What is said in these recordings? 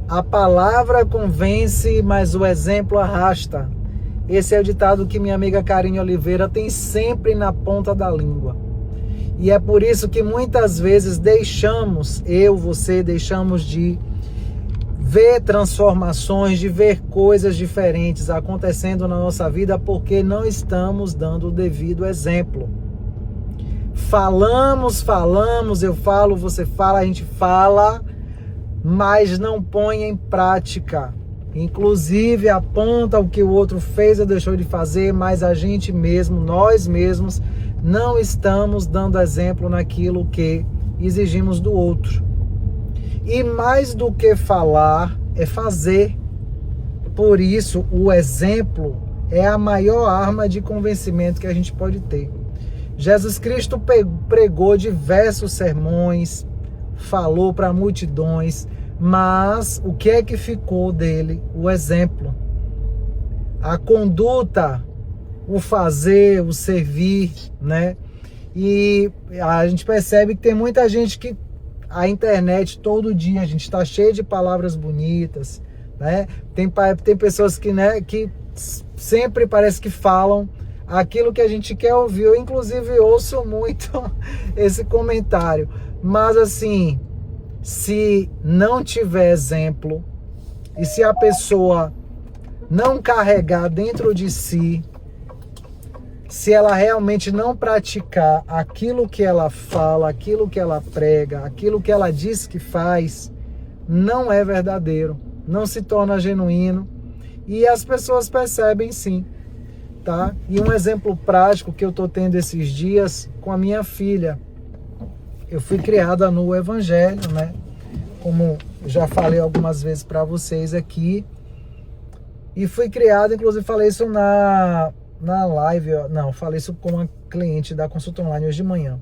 A palavra convence, mas o exemplo arrasta. Esse é o ditado que minha amiga Karine Oliveira tem sempre na ponta da língua. E é por isso que muitas vezes deixamos de ver transformações, de ver coisas diferentes acontecendo na nossa vida, porque não estamos dando o devido exemplo. Falamos, eu falo, você fala, a gente fala, mas não põe em prática. Inclusive aponta o que o outro fez ou deixou de fazer, mas a gente mesmo, nós mesmos, não estamos dando exemplo naquilo que exigimos do outro. E mais do que falar, é fazer. Por isso, o exemplo é a maior arma de convencimento que a gente pode ter. Jesus Cristo pregou diversos sermões, falou para multidões, mas o que é que ficou dele? O exemplo. A conduta, o fazer, o servir, né? E a gente percebe que tem muita gente que a internet todo dia, a gente está cheio de palavras bonitas, né? Tem pessoas que, né, que sempre parece que falam aquilo que a gente quer ouvir. Eu, inclusive, ouço muito esse comentário. Mas, assim, se não tiver exemplo e se a pessoa não carregar dentro de si, se ela realmente não praticar aquilo que ela fala, aquilo que ela prega, aquilo que ela diz que faz, não é verdadeiro, não se torna genuíno. E as pessoas percebem sim, tá? E um exemplo prático que eu tô tendo esses dias com a minha filha. Eu fui criada no Evangelho, né? Como já falei algumas vezes para vocês aqui. E fui criada, inclusive falei isso na live, não, falei isso com uma cliente da consulta online hoje de manhã.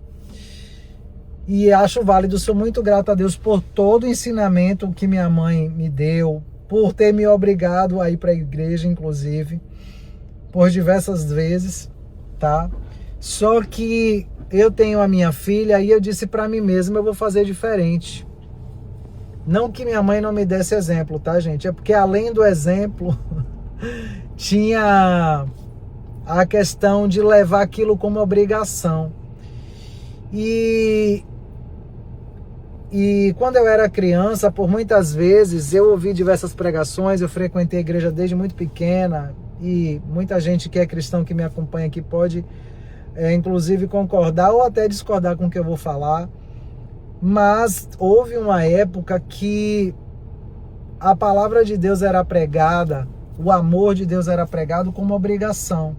E acho válido, sou muito grato a Deus por todo o ensinamento que minha mãe me deu, por ter me obrigado a ir para a igreja, inclusive, por diversas vezes, tá? Só que eu tenho a minha filha e eu disse para mim mesmo, eu vou fazer diferente. Não que minha mãe não me desse exemplo, tá, gente? É porque além do exemplo, tinha a questão de levar aquilo como obrigação. E quando eu era criança, por muitas vezes, eu ouvi diversas pregações, eu frequentei a igreja desde muito pequena, e muita gente que é cristão que me acompanha aqui pode, inclusive, concordar ou até discordar com o que eu vou falar. Mas houve uma época que a palavra de Deus era pregada, o amor de Deus era pregado como obrigação,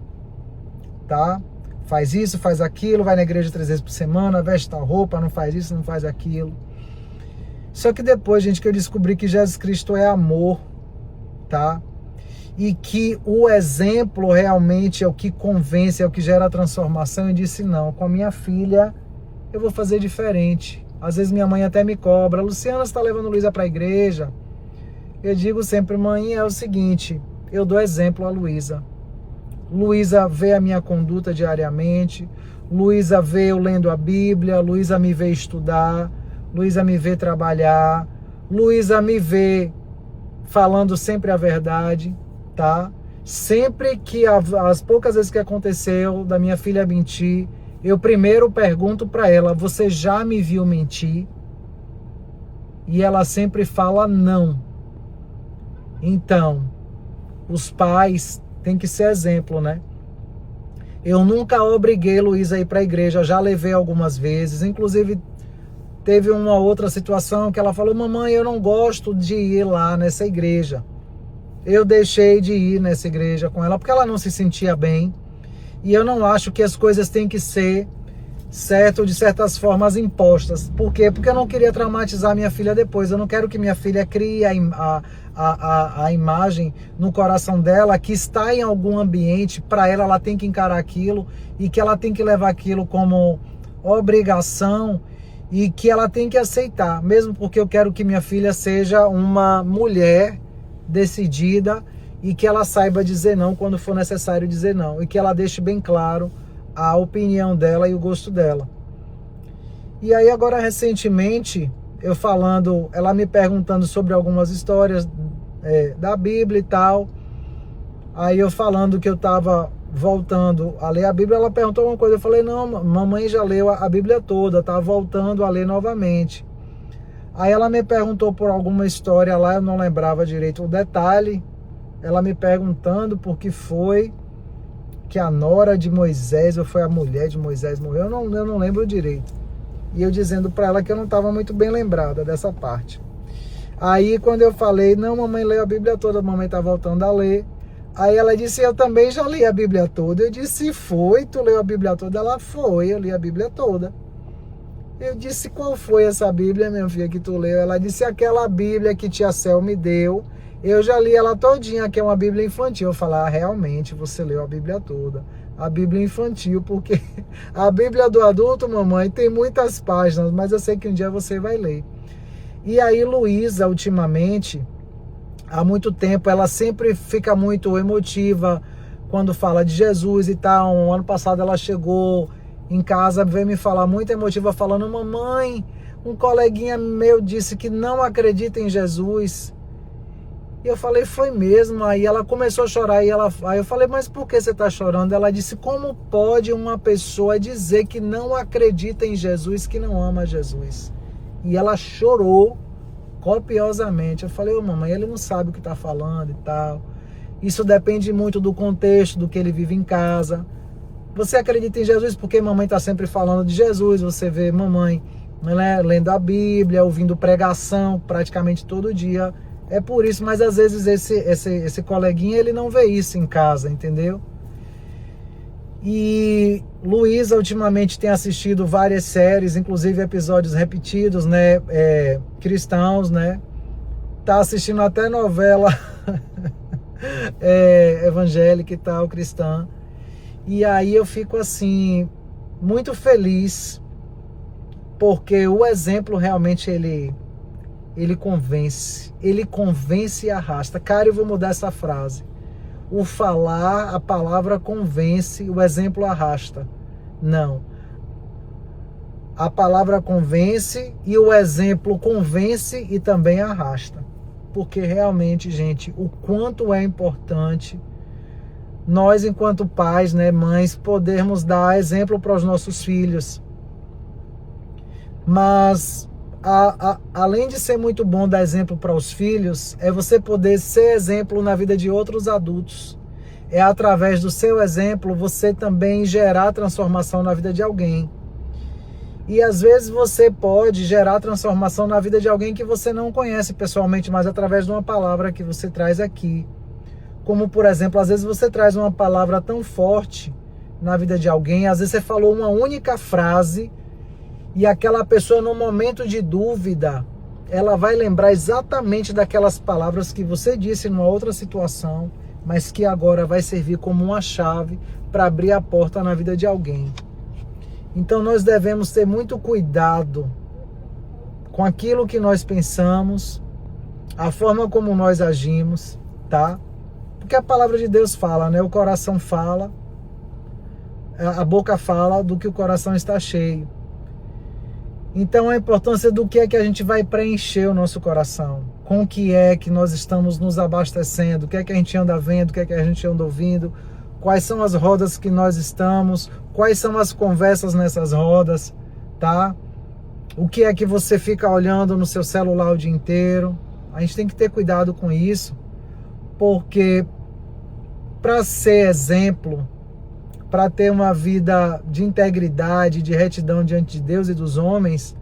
tá? Faz isso, faz aquilo, vai na igreja 3 vezes por semana, veste tal roupa, não faz isso, não faz aquilo. Só que depois, gente, que eu descobri que Jesus Cristo é amor, tá? E que o exemplo realmente é o que convence, é o que gera a transformação. Eu disse, não, com a minha filha eu vou fazer diferente. Às vezes minha mãe até me cobra, Luciana, você está levando Luísa para a igreja? Eu digo sempre, mãe, é o seguinte, eu dou exemplo a Luísa. Luísa vê a minha conduta diariamente, Luísa vê eu lendo a Bíblia, Luísa me vê estudar, Luísa me vê trabalhar, Luísa me vê falando sempre a verdade, tá? Sempre que, as poucas vezes que aconteceu da minha filha mentir, eu primeiro pergunto para ela, você já me viu mentir? E ela sempre fala não. Então, os pais têm que ser exemplo, né? Eu nunca obriguei Luísa a ir para a igreja, já levei algumas vezes, inclusive teve uma outra situação que ela falou, mamãe, eu não gosto de ir lá nessa igreja. Eu deixei de ir nessa igreja com ela porque ela não se sentia bem. E eu não acho que as coisas têm que ser certo, de certas formas impostas. Por quê? Porque eu não queria traumatizar minha filha depois. Eu não quero que minha filha crie a imagem no coração dela que está em algum ambiente, para ela tem que encarar aquilo e que ela tem que levar aquilo como obrigação e que ela tem que aceitar. Mesmo porque eu quero que minha filha seja uma mulher decidida e que ela saiba dizer não quando for necessário dizer não. E que ela deixe bem claro a opinião dela e o gosto dela. E aí agora recentemente eu falando, ela me perguntando sobre algumas histórias da Bíblia e tal. Aí eu falando que eu estava voltando a ler a Bíblia, ela perguntou uma coisa, eu falei, não, mamãe já leu a Bíblia toda, tá voltando a ler novamente. Aí ela me perguntou por alguma história lá, eu não lembrava direito o detalhe, ela me perguntando por que foi que a nora de Moisés, ou foi a mulher de Moisés morreu, eu não lembro direito. E eu dizendo para ela que eu não estava muito bem lembrada dessa parte. Aí quando eu falei, não, mamãe leu a Bíblia toda, mamãe tá voltando a ler. Aí ela disse, eu também já li a Bíblia toda. Eu disse, foi, tu leu a Bíblia toda? Ela, foi, eu li a Bíblia toda. Eu disse, qual foi essa Bíblia, minha filha, que tu leu? Ela disse, aquela Bíblia que tia Cel me deu. Eu já li ela todinha, que é uma Bíblia infantil. Eu falei, realmente, você leu a Bíblia toda. A Bíblia infantil, porque a Bíblia do adulto, mamãe, tem muitas páginas, mas eu sei que um dia você vai ler. E aí, Luísa, ultimamente, há muito tempo, ela sempre fica muito emotiva quando fala de Jesus e tal. Ano passado ela chegou em casa, veio me falar muito emotiva, falando, mamãe, um coleguinha meu disse que não acredita em Jesus. E eu falei, foi mesmo. Aí ela começou a chorar, aí eu falei, mas por que você está chorando? Ela disse, como pode uma pessoa dizer que não acredita em Jesus, que não ama Jesus? E ela chorou copiosamente. Eu falei, mamãe, ele não sabe o que está falando e tal. Isso depende muito do contexto, do que ele vive em casa. Você acredita em Jesus porque mamãe está sempre falando de Jesus. Você vê mamãe, né, lendo a Bíblia, ouvindo pregação praticamente todo dia. É por isso, mas às vezes esse coleguinha, ele não vê isso em casa, entendeu? E Luísa ultimamente tem assistido várias séries, inclusive episódios repetidos, né, cristãos, né? Tá assistindo até novela evangélica e tal, cristã. E aí eu fico assim, muito feliz, porque o exemplo realmente ele convence e arrasta. Cara, eu vou mudar essa frase. O falar, a palavra convence, o exemplo arrasta. Não. A palavra convence e o exemplo convence e também arrasta. Porque realmente, gente, o quanto é importante nós, enquanto pais, né, mães, podermos dar exemplo para os nossos filhos. Mas além de ser muito bom dar exemplo para os filhos, é você poder ser exemplo na vida de outros adultos. É através do seu exemplo você também gerar transformação na vida de alguém. E às vezes você pode gerar transformação na vida de alguém que você não conhece pessoalmente, mas através de uma palavra que você traz aqui. Como, por exemplo, às vezes você traz uma palavra tão forte na vida de alguém, às vezes você falou uma única frase e aquela pessoa, no momento de dúvida, ela vai lembrar exatamente daquelas palavras que você disse numa outra situação, mas que agora vai servir como uma chave para abrir a porta na vida de alguém. Então nós devemos ter muito cuidado com aquilo que nós pensamos, a forma como nós agimos, tá? Porque a palavra de Deus fala, né? O coração fala, a boca fala do que o coração está cheio. Então a importância do que é que a gente vai preencher o nosso coração, com o que é que nós estamos nos abastecendo, o que é que a gente anda vendo, o que é que a gente anda ouvindo, quais são as rodas que nós estamos, quais são as conversas nessas rodas, tá? O que é que você fica olhando no seu celular o dia inteiro. A gente tem que ter cuidado com isso, porque para ser exemplo, para ter uma vida de integridade, de retidão diante de Deus e dos homens,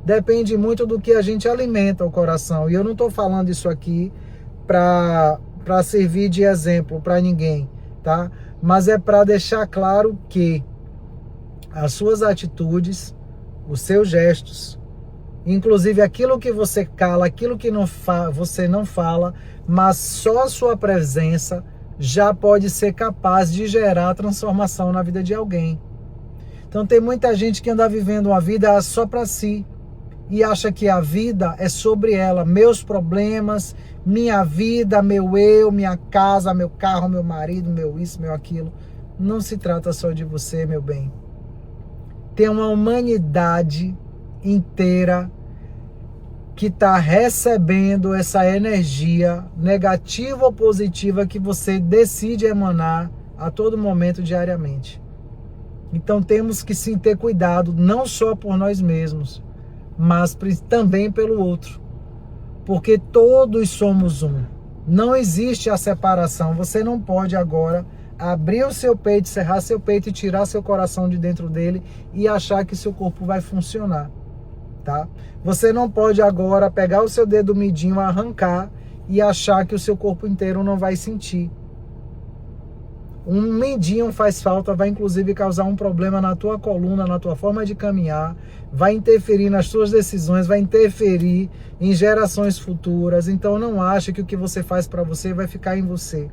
depende muito do que a gente alimenta o coração. E eu não estou falando isso aqui para servir de exemplo para ninguém, tá? Mas é para deixar claro que as suas atitudes, os seus gestos, inclusive aquilo que você cala, aquilo que você não fala, mas só a sua presença já pode ser capaz de gerar transformação na vida de alguém. Então tem muita gente que anda vivendo uma vida só para si e acha que a vida é sobre ela, meus problemas, minha vida, meu eu, minha casa, meu carro, meu marido, meu isso, meu aquilo. Não se trata só de você, meu bem. Tem uma humanidade inteira que está recebendo essa energia negativa ou positiva que você decide emanar a todo momento, diariamente. Então temos que sim ter cuidado, não só por nós mesmos, mas também pelo outro. Porque todos somos um. Não existe a separação. Você não pode agora abrir o seu peito, cerrar seu peito e tirar seu coração de dentro dele e achar que seu corpo vai funcionar, tá? Você não pode agora pegar o seu dedo midinho, arrancar e achar que o seu corpo inteiro não vai sentir. Um mindinho faz falta, vai inclusive causar um problema na tua coluna, na tua forma de caminhar, vai interferir nas tuas decisões, vai interferir em gerações futuras. Então não ache que o que você faz para você vai ficar em você.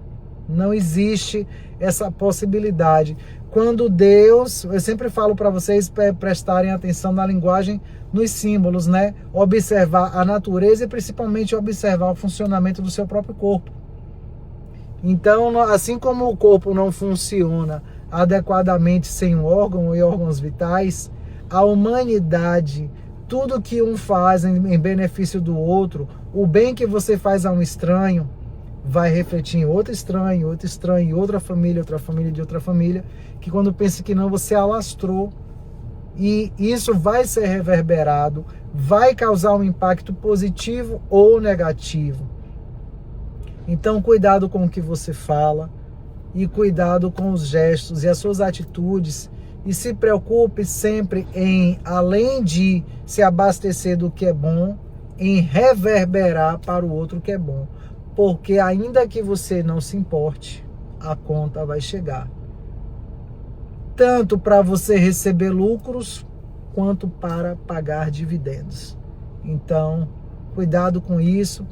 Não existe essa possibilidade. Quando Deus, eu sempre falo para vocês prestarem atenção na linguagem, nos símbolos, né? Observar a natureza e principalmente observar o funcionamento do seu próprio corpo. Então, assim como o corpo não funciona adequadamente sem um órgão e órgãos vitais, a humanidade, tudo que um faz em benefício do outro, o bem que você faz a um estranho, vai refletir em outro estranho, outra família de outra família, que quando pensa que não, você alastrou. E isso vai ser reverberado, vai causar um impacto positivo ou negativo. Então, cuidado com o que você fala e cuidado com os gestos e as suas atitudes. E se preocupe sempre em, além de se abastecer do que é bom, em reverberar para o outro que é bom. Porque ainda que você não se importe, a conta vai chegar. Tanto para você receber lucros, quanto para pagar dividendos. Então, cuidado com isso.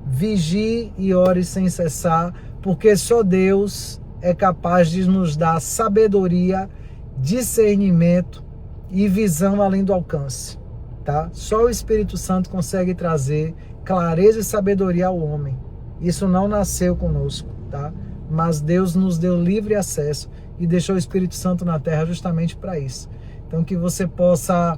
Vigie e ore sem cessar, porque só Deus é capaz de nos dar sabedoria, discernimento e visão além do alcance, tá? Só o Espírito Santo consegue trazer clareza e sabedoria ao homem. Isso não nasceu conosco, tá? Mas Deus nos deu livre acesso e deixou o Espírito Santo na terra justamente para isso. Então que você possa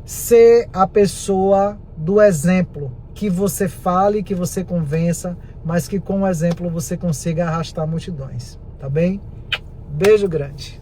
ser a pessoa do exemplo, que você fale, que você convença, mas que com o exemplo você consiga arrastar multidões, tá bem? Beijo grande.